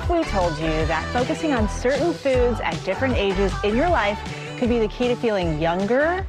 if we told you that focusing on certain foods at different ages in your life could be the key to feeling younger,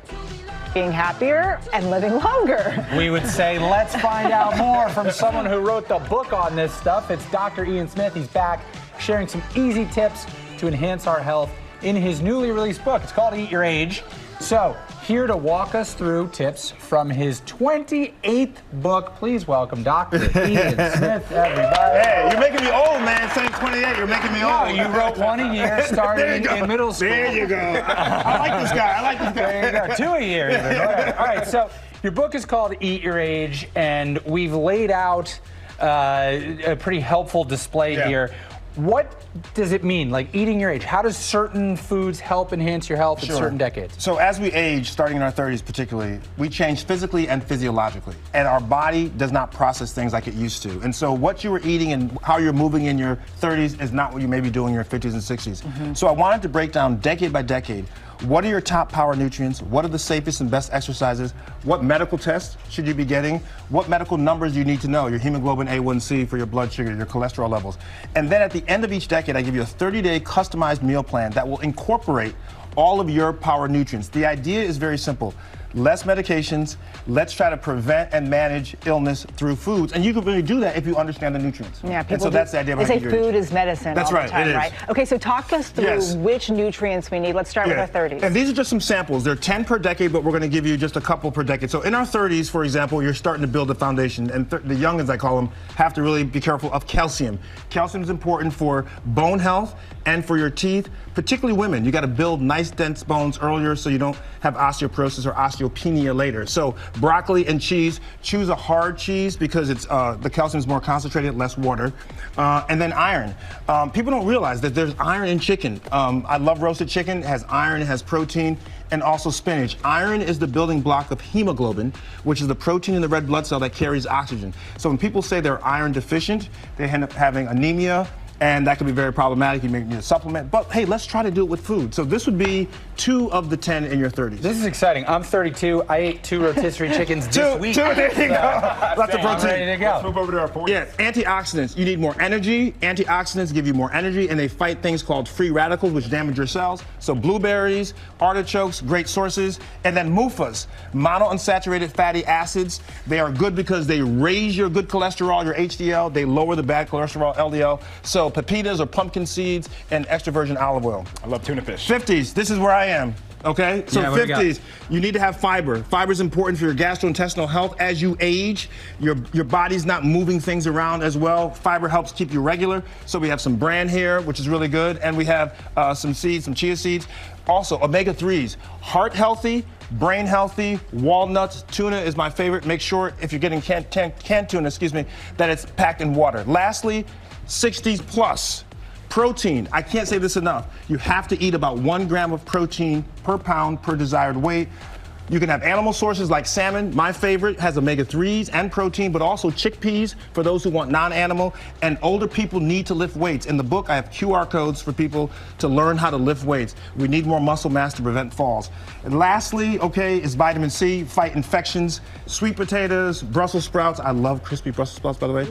being happier, and living longer? We would say, let's find out more from someone who wrote the book on this stuff. It's Dr. Ian Smith. He's back sharing some easy tips to enhance our health in his newly released book. It's called Eat Your Age. So, here to walk us through tips from his 28th book, please welcome Dr. Ian Smith, everybody. Hey, you're making me old, man. Saying 28, you're making me old. You wrote one a year starting in middle school. There you go. I like this guy. There you go. Two a year. Even. All right. So your book is called Eat Your Age, and we've laid out a pretty helpful display here. What does it mean, like eating your age? How does certain foods help enhance your health at certain decades? So as we age, starting in our 30s particularly, we change physically and physiologically. And our body does not process things like it used to. And so what you were eating and how you're moving in your 30s is not what you may be doing in your 50s and 60s. So I wanted to break down decade by decade, what are your top power nutrients? What are the safest and best exercises? What medical tests should you be getting? What medical numbers do you need to know? Your hemoglobin A1C for your blood sugar, your cholesterol levels. And then at the end of each decade, I give you a 30-day customized meal plan that will incorporate all of your power nutrients. The idea is very simple. Less medications. Let's try to prevent and manage illness through foods. And you can really do that if you understand the nutrients. Yeah, people and so that's the idea behind They say food is medicine that's all right, the time, it is. right? Okay, so talk us through which nutrients we need. Let's start with our 30s. And these are just some samples. They're 10 per decade, but we're going to give you just a couple per decade. So in our 30s, for example, you're starting to build a foundation. And the youngins, I call them, have to really be careful of calcium. Calcium is important for bone health and for your teeth, particularly women. You got to build nice, dense bones earlier so you don't have osteoporosis or osteopenia later. So broccoli and cheese, choose a hard cheese because it's the calcium is more concentrated, less water. And then iron. People don't realize that there's iron in chicken. I love roasted chicken. It has iron, it has protein, and also spinach. Iron is the building block of hemoglobin, which is the protein in the red blood cell that carries oxygen. So when people say they're iron deficient, they end up having anemia, and that could be very problematic. You may need a supplement. But hey, let's try to do it with food. So this would be 2 of the 10 in your 30s. This is exciting. I'm 32. I ate 2 rotisserie chickens this week. There you go. Lots of protein. I'm ready to go. Let's move over to our 40s. Yeah, antioxidants. You need more energy. Antioxidants give you more energy, and they fight things called free radicals, which damage your cells. So blueberries, artichokes, great sources. And then MUFAs, monounsaturated fatty acids. They are good because they raise your good cholesterol, your HDL. They lower the bad cholesterol, LDL. So pepitas or pumpkin seeds and extra virgin olive oil. I love tuna fish. 50s, this is where I am. Okay, so 50s, you need to have fiber. Fiber is important for your gastrointestinal health. As you age, your body's not moving things around as well. Fiber helps keep you regular. So we have some bran here, which is really good, and we have some seeds, some chia seeds. Also, omega-3s, heart healthy, brain healthy, walnuts, tuna is my favorite. Make sure if you're getting canned tuna, that it's packed in water. Lastly, 60s plus. Protein, I can't say this enough. You have to eat about 1 gram of protein per pound per desired weight. You can have animal sources like salmon. My favorite has omega-3s and protein, but also chickpeas for those who want non-animal. And older people need to lift weights. In the book, I have QR codes for people to learn how to lift weights. We need more muscle mass to prevent falls. And lastly, is vitamin C, fight infections. Sweet potatoes, Brussels sprouts. I love crispy Brussels sprouts, by the way.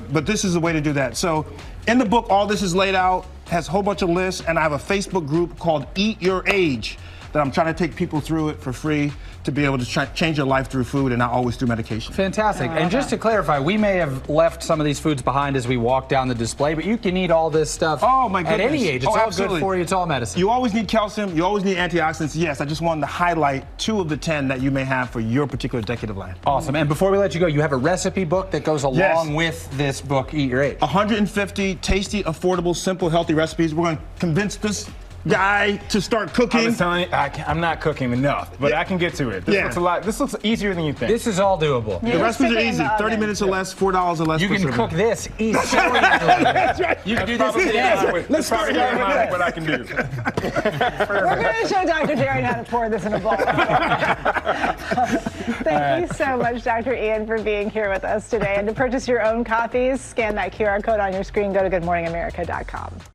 But this is the way to do that. So in the book, all this is laid out, has a whole bunch of lists, and I have a Facebook group called Eat Your Age that I'm trying to take people through it for free to be able to change your life through food and not always through medication. Fantastic. And just to clarify, we may have left some of these foods behind as we walk down the display, but you can eat all this stuff at any age. It's all good for you. It's all medicine. You always need calcium. You always need antioxidants. Yes, I just wanted to highlight 2 of the 10 that you may have for your particular decade of life. Awesome. And before we let you go, you have a recipe book that goes along with this book, Eat Your Age. 150 tasty, affordable, simple, healthy recipes. We're going to convince this guy to start cooking. I was telling you, I'm not cooking enough, but I can get to it. This looks a lot. This looks easier than you think. This is all doable. The recipes are easy. 30 minutes or less, $4 or less. You can cook this easily. That's right. You can do this today. Let's start here. What I can do. We're going to show Dr. Darren how to pour this in a bowl. Thank you so much, Dr. Ian, for being here with us today. And to purchase your own copies, scan that QR code on your screen. Go to goodmorningamerica.com.